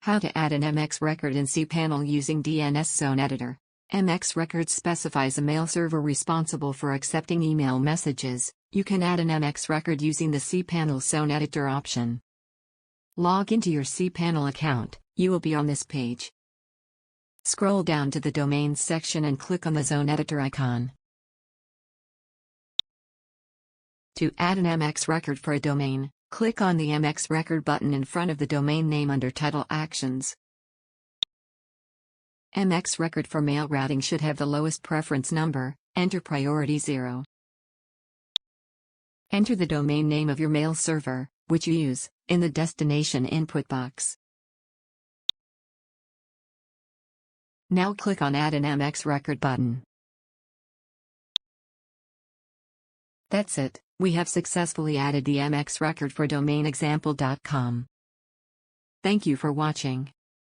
How to add an MX record in cPanel using DNS Zone Editor. MX record specifies a mail server responsible for accepting email messages. You can add an MX record using the cPanel Zone Editor option. Log into your cPanel account. You will be on this page. Scroll down to the Domains section and click on the Zone Editor icon. To add an MX record for a domain, click on the MX record button in front of the domain name under Title Actions. MX record for mail routing should have the lowest preference number. Enter priority 0. Enter the domain name of your mail server, which you use, in the destination input box. Now click on Add an MX record button. That's it, we have successfully added the MX record for domain example.com. Thank you for watching.